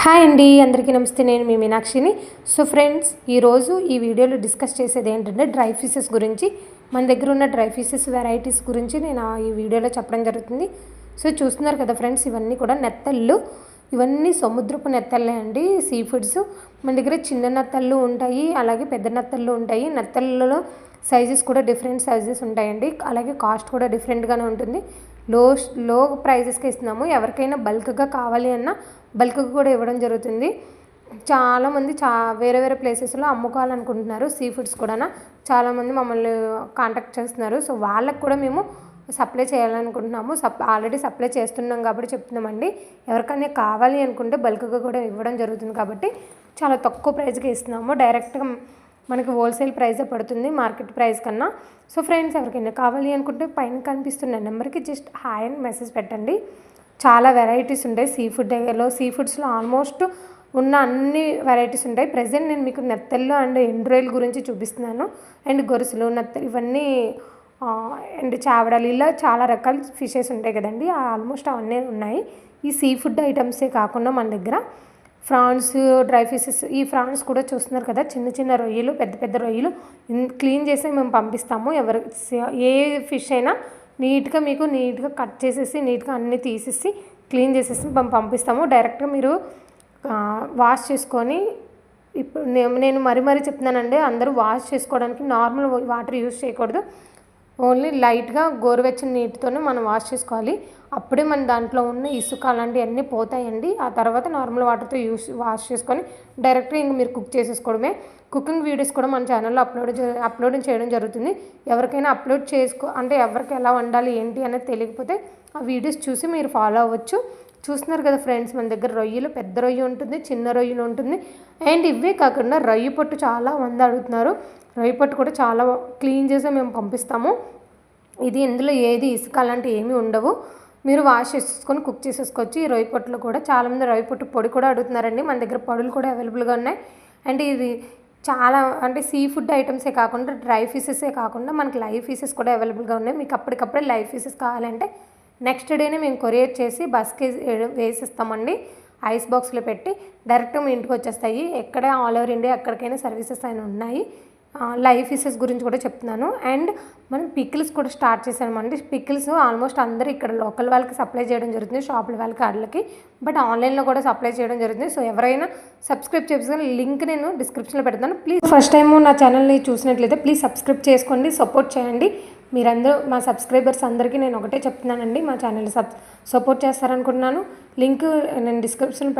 Hi అండి, అందరికీ నమస్తే. నేను మీ మీనాక్షిని. సో ఫ్రెండ్స్, ఈరోజు ఈ వీడియోలో డిస్కస్ చేసేది ఏంటంటే డ్రై ఫిషెస్ గురించి. మన దగ్గర ఉన్న డ్రై ఫిషెస్ వెరైటీస్ గురించి నేను ఈ వీడియోలో చెప్పడం జరుగుతుంది. సో చూస్తున్నారు కదా ఫ్రెండ్స్, ఇవన్నీ కూడా నెత్తళ్ళు. ఇవన్నీ సముద్రపు నెత్తళ్ళే అండి, సీ ఫుడ్స్. మన దగ్గర చిన్న నెత్తళ్ళు ఉంటాయి, అలాగే పెద్ద నెత్తళ్ళు ఉంటాయి. నెత్తళ్ళలో సైజెస్ కూడా డిఫరెంట్ సైజెస్ ఉంటాయండి, అలాగే కాస్ట్ కూడా డిఫరెంట్గానే ఉంటుంది. లో ప్రైజెస్కి ఇస్తున్నాము. ఎవరికైనా బల్క్గా కావాలి అన్నా బల్క్గా కూడా ఇవ్వడం జరుగుతుంది. చాలామంది వేరే వేరే ప్లేసెస్లో అమ్ముకోవాలనుకుంటున్నారు సీ ఫుడ్స్ కూడా. చాలామంది మమ్మల్ని కాంటాక్ట్ చేస్తున్నారు. సో వాళ్ళకు కూడా మేము సప్లై చేయాలనుకుంటున్నాము. ఆల్రెడీ సప్లై చేస్తున్నాం కాబట్టి చెప్తున్నామండి. ఎవరికైనా కావాలి అనుకుంటే బల్క్గా కూడా ఇవ్వడం జరుగుతుంది కాబట్టి చాలా తక్కువ ప్రైస్కి ఇస్తున్నాము. డైరెక్ట్గా మనకి హోల్సేల్ ప్రైజే పడుతుంది మార్కెట్ ప్రైస్ కన్నా. సో ఫ్రెండ్స్, ఎవరికైనా కావాలి అనుకుంటే పైన కనిపిస్తున్న నెంబర్కి జస్ట్ హాయ్ అని మెసేజ్ పెట్టండి. చాలా వెరైటీస్ ఉంటాయి సీ ఫుడ్స్లో ఆల్మోస్ట్ ఉన్న అన్ని వెరైటీస్ ఉంటాయి. ప్రజెంట్ నేను మీకు నెత్తళ్ళు అండ్ ఎండ్రాయిల్ గురించి చూపిస్తున్నాను. అండ్ గొలుసులు, నెత్తలు, ఇవన్నీ అండ్ చావడాలు, ఇలా చాలా రకాల ఫిషెస్ ఉంటాయి కదండి. ఆల్మోస్ట్ అవన్నీ ఉన్నాయి. ఈ సీ ఫుడ్ ఐటమ్సే కాకుండా మన దగ్గర ఫ్రాన్స్, డ్రై ఫిషెస్, ఈ ఫ్రాన్స్ కూడా చూస్తున్నారు కదా, చిన్న చిన్న రొయ్యలు, పెద్ద పెద్ద రొయ్యలు క్లీన్ చేసి మేము పంపిస్తాము. ఏ ఫిష్ అయినా నీట్గా కట్ చేసేసి నీట్గా అన్నీ తీసేసి క్లీన్ చేసేసి మేము పంపిస్తాము. డైరెక్ట్గా మీరు వాష్ చేసుకొని, ఇప్పుడు నేను మరీ చెప్తున్నానండి, అందరూ వాష్ చేసుకోవడానికి నార్మల్ వాటర్ యూజ్ చేయకూడదు. ఓన్లీ లైట్గా గోరువెచ్చని నీటితోనే మనం వాష్ చేసుకోవాలి. అప్పుడే మన దాంట్లో ఉన్న ఇసుక అలాంటివన్నీ పోతాయండి. ఆ తర్వాత నార్మల్ వాటర్తో వాష్ చేసుకొని డైరెక్ట్గా ఇంక మీరు కుక్ చేసేసుకోవడమే. కుకింగ్ వీడియోస్ కూడా మన ఛానల్లో అప్లోడ్ చేయడం జరుగుతుంది. ఎవరికైనా అంటే ఎవరికి ఎలా వండాలి ఏంటి అనేది తెలియకపోతే ఆ వీడియోస్ చూసి మీరు ఫాలో అవ్వచ్చు. చూస్తున్నారు కదా ఫ్రెండ్స్, మన దగ్గర రొయ్యలు, పెద్ద రొయ్య ఉంటుంది, చిన్న రొయ్యలు ఉంటుంది. అండ్ ఇవే కాకుండా రొయ్య పొట్టు చాలా మంది అడుగుతున్నారు. రొయ్య పొట్టు కూడా చాలా క్లీన్ చేసి మేము పంపిస్తాము. ఇందులో ఏది ఇసుక అలాంటివి ఏమీ ఉండవు. మీరు వాష్ చేసుకొని కుక్ చేసేసుకోవచ్చు. ఈ రొయ్య పొట్టులో కూడా చాలామంది రొయ్య పొట్టు పొడి కూడా అడుగుతున్నారండి. మన దగ్గర పొడులు కూడా అవైలబుల్గా ఉన్నాయి. అండ్ ఇది చాలా అంటే సీ ఫుడ్ ఐటమ్సే కాకుండా డ్రై ఫిషెసే కాకుండా మనకి లైవ్ ఫిషెస్ కూడా అవైలబుల్గా ఉన్నాయి. మీకు అప్పటికప్పుడే లైవ్ ఫిషెస్ కావాలంటే నెక్స్ట్ డేనే మేము కొరియర్ చేసి బస్కి వేసిస్తామండి. ఐస్ బాక్స్లో పెట్టి డైరెక్ట్గా మీ ఇంటికి వచ్చేస్తాయి. ఎక్కడ ఆల్ ఓవర్ ఇండియా ఎక్కడికైనా సర్వీసెస్ అయినా ఉన్నాయి. లైవ్ ఫిషెస్ గురించి కూడా చెప్తున్నాను. అండ్ మనం పికిల్స్ కూడా స్టార్ట్ చేసామండి. పికిల్స్ ఆల్మోస్ట్ అందరూ ఇక్కడ లోకల్ వాళ్ళకి సప్లై చేయడం జరుగుతుంది, షాపుల వాళ్ళకి. బట్ ఆన్లైన్లో కూడా సప్లై చేయడం జరుగుతుంది. సో ఎవరైనా సబ్స్క్రైబ్ చేసుకుని లింక్ నేను డిస్క్రిప్షన్లో పెడతాను. ప్లీజ్ ఫస్ట్ టైం నా ఛానల్ని చూసినట్లయితే ప్లీజ్ సబ్స్క్రైబ్ చేసుకోండి, సపోర్ట్ చేయండి. మీరందరూ మా సబ్స్క్రైబర్స్ అందరికీ నేను ఒకటే చెప్తున్నానండి, మా ఛానల్ సపోర్ట్ చేస్తారనుకుంటున్నాను. లింక్ నేను డిస్క్రిప్షన్